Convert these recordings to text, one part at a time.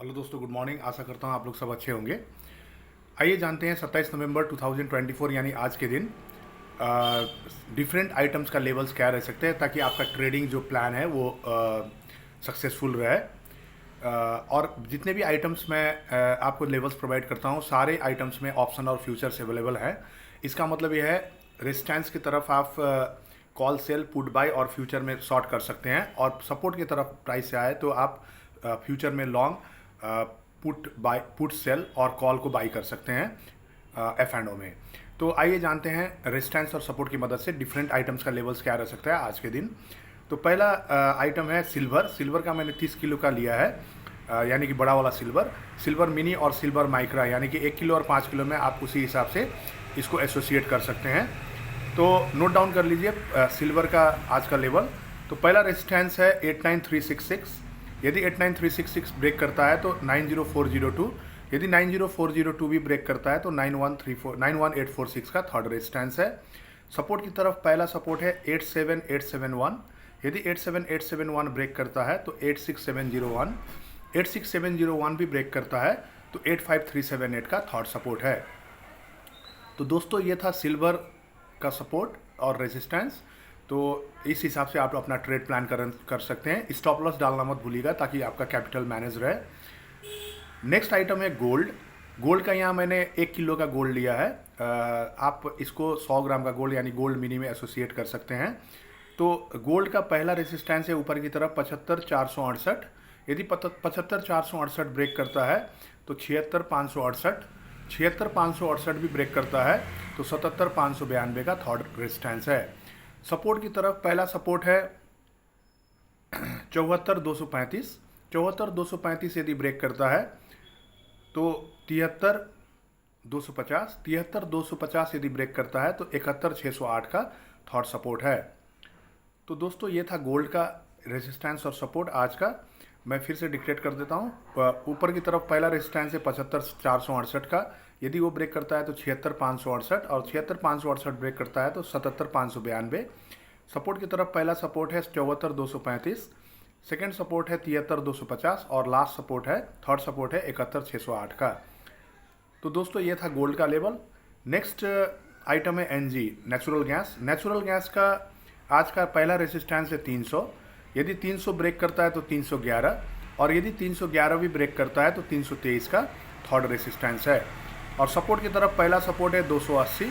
Hello दोस्तों, good morning. आशा करता हूँ आप लोग सब अच्छे होंगे। आइए जानते हैं 27 नवंबर 2024 यानी आज के दिन डिफरेंट आइटम्स का लेवल्स क्या रह सकते हैं ताकि आपका ट्रेडिंग जो प्लान है वो सक्सेसफुल रहे। और जितने भी आइटम्स मैं आपको लेवल्स प्रोवाइड करता हूँ, सारे आइटम्स में ऑप्शन और फ्यूचर्स अवेलेबल है। इसका मतलब यह है रेजिस्टेंस की तरफ आप कॉल सेल पुट बाय और फ्यूचर में शॉर्ट कर सकते हैं, और सपोर्ट की तरफ प्राइस से आए तो आप फ्यूचर में लॉन्ग पुट सेल और कॉल को बाई कर सकते हैं एफ एंड ओ में। तो आइए जानते हैं रेजिस्टेंस और सपोर्ट की मदद से डिफरेंट आइटम्स का लेवल्स क्या रह सकता है आज के दिन। तो पहला आइटम है सिल्वर। सिल्वर का मैंने 30 किलो का लिया है, यानी कि बड़ा वाला सिल्वर मिनी और सिल्वर माइक्रा, यानी कि 1 किलो और 5 किलो में आप उसी हिसाब से इसको एसोसिएट कर सकते हैं। तो नोट डाउन कर लीजिए सिल्वर का आज का लेवल। तो पहला रेजिस्टेंस है 89366। यदि 89366 ब्रेक करता है तो 90402, यदि 90402 भी ब्रेक करता है तो 91846 का थर्ड रेजिस्टेंस है। सपोर्ट की तरफ पहला सपोर्ट है 87871। यदि 87871 ब्रेक करता है तो 86701, 86701 भी ब्रेक करता है तो 85378 का थर्ड सपोर्ट है। तो दोस्तों ये था सिल्वर का सपोर्ट और रेजिस्टेंस। तो इस हिसाब से आप अपना ट्रेड प्लान कर सकते हैं। स्टॉप लॉस डालना मत भूलिएगा ताकि आपका कैपिटल मैनेज रहे। नेक्स्ट आइटम है गोल्ड। गोल्ड का यहाँ मैंने 1 किलो का गोल्ड लिया है। आप इसको 100 ग्राम का गोल्ड यानी गोल्ड मिनी में एसोसिएट कर सकते हैं। तो गोल्ड का पहला रेजिस्टेंस है ऊपर की तरफ 75468। यदि 75468 ब्रेक करता है तो 76568, 76568 भी ब्रेक करता है तो 77592 का थर्ड रेजिस्टेंस है। सपोर्ट की तरफ पहला सपोर्ट है 74235। 74235 यदि ब्रेक करता है तो 73250, 73250 यदि ब्रेक करता है तो 71608 का थर्ड सपोर्ट है। तो दोस्तों ये था गोल्ड का रेजिस्टेंस और सपोर्ट आज का। मैं फिर से डिक्टेट कर देता हूँ। ऊपर की तरफ पहला रेजिस्टेंस है 75468 का। यदि वो ब्रेक करता है तो 76568, और 76568 ब्रेक करता है तो 77592। सपोर्ट की तरफ पहला सपोर्ट है 74235, सेकेंड सपोर्ट है 73250 और लास्ट सपोर्ट है थर्ड सपोर्ट है 71608 का। तो दोस्तों ये था गोल्ड का लेवल। नेक्स्ट आइटम है NG natural gas. Natural gas का आज का पहला रेजिस्टेंस है 300। यदि 300 ब्रेक करता है तो 311, और यदि 311 भी ब्रेक करता है तो 323 का थर्ड रेजिस्टेंस है। और सपोर्ट की तरफ पहला सपोर्ट है 280।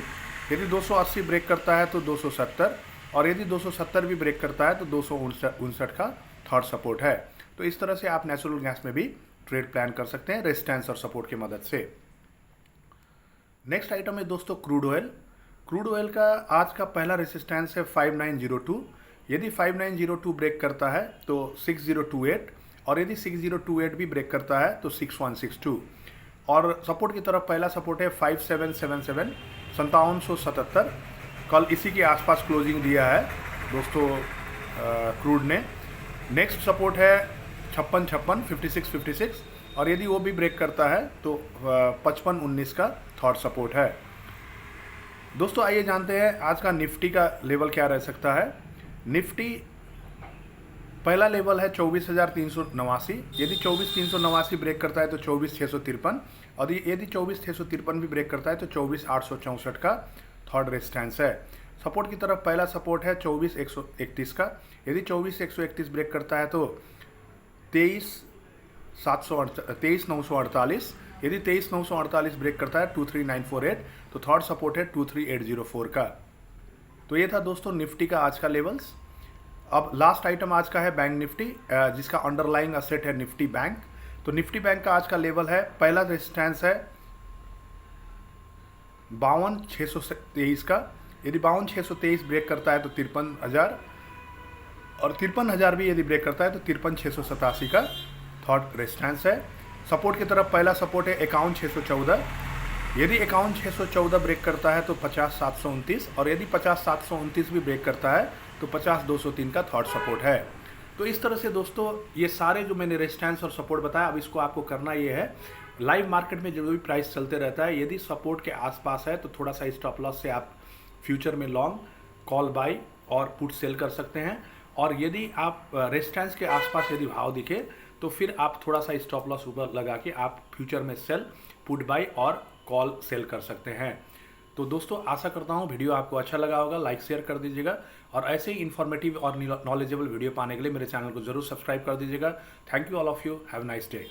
यदि 280 ब्रेक करता है तो 270, और यदि 270 भी ब्रेक करता है तो 259 का थर्ड सपोर्ट है। तो इस तरह से आप नेचुरल गैस में भी ट्रेड प्लान कर सकते हैं रेजिस्टेंस और सपोर्ट की मदद से। नेक्स्ट आइटम है दोस्तों क्रूड ऑयल। क्रूड ऑयल का आज का पहला रेजिस्टेंस है 5902। यदि 5902 ब्रेक करता है तो 6028, और यदि 6028 भी ब्रेक करता है तो 6162। और सपोर्ट की तरफ पहला सपोर्ट है 5777, 5777। कल इसी के आसपास क्लोजिंग दिया है दोस्तों क्रूड ने। नेक्स्ट सपोर्ट है 5656, 5656, और यदि वो भी ब्रेक करता है तो 5519 का थर्ड सपोर्ट है। दोस्तों आइए जानते हैं आज का निफ्टी का लेवल क्या रह सकता है। निफ्टी पहला लेवल है 24,389। यदि 24,389 ब्रेक करता है तो 24,653, और यदि 24,653 भी ब्रेक करता है तो 24,864 का थर्ड रेजिस्टेंस है। सपोर्ट की तरफ पहला सपोर्ट है 24,131 का। यदि 24,131 ब्रेक करता है तो 23,948। यदि 23,948 ब्रेक करता है 23,948, तो थर्ड सपोर्ट है 23,804 का। तो ये था दोस्तों निफ्टी का आज का लेवल्स। अब लास्ट आइटम आज का है बैंक निफ्टी, जिसका अंडरलाइंग असेट है निफ्टी बैंक। तो निफ्टी बैंक का आज का लेवल है, पहला रेजिस्टेंस है 52,623 का। यदि 52,623 ब्रेक करता है तो 53,000, और 53,000 भी यदि ब्रेक करता है तो 53,687 का थर्ड रेजिस्टेंस है। सपोर्ट की तरफ पहला सपोर्ट है 51,614। यदि 51,614 ब्रेक करता है तो 50,729, और यदि 50,729 भी ब्रेक करता है तो 50,203 का थर्ड सपोर्ट है। तो इस तरह से दोस्तों ये सारे जो मैंने रेजिस्टेंस और सपोर्ट बताया, अब इसको आपको करना ये है, लाइव मार्केट में जो भी प्राइस चलते रहता है, यदि सपोर्ट के आसपास है तो थोड़ा सा स्टॉप लॉस से आप फ्यूचर में लॉन्ग कॉल बाई और पुट सेल कर सकते हैं। और यदि आप रेजिस्टेंस के आसपास यदि भाव दिखे तो फिर आप थोड़ा सा स्टॉप लॉस ऊपर लगा के आप फ्यूचर में सेल, पुट बाय और कॉल सेल कर सकते हैं। तो दोस्तों आशा करता हूँ वीडियो आपको अच्छा लगा होगा, लाइक शेयर कर दीजिएगा और ऐसे ही इन्फॉर्मेटिव और नॉलेजेबल वीडियो पाने के लिए मेरे चैनल को जरूर सब्सक्राइब कर दीजिएगा। Thank you all of you, have nice day.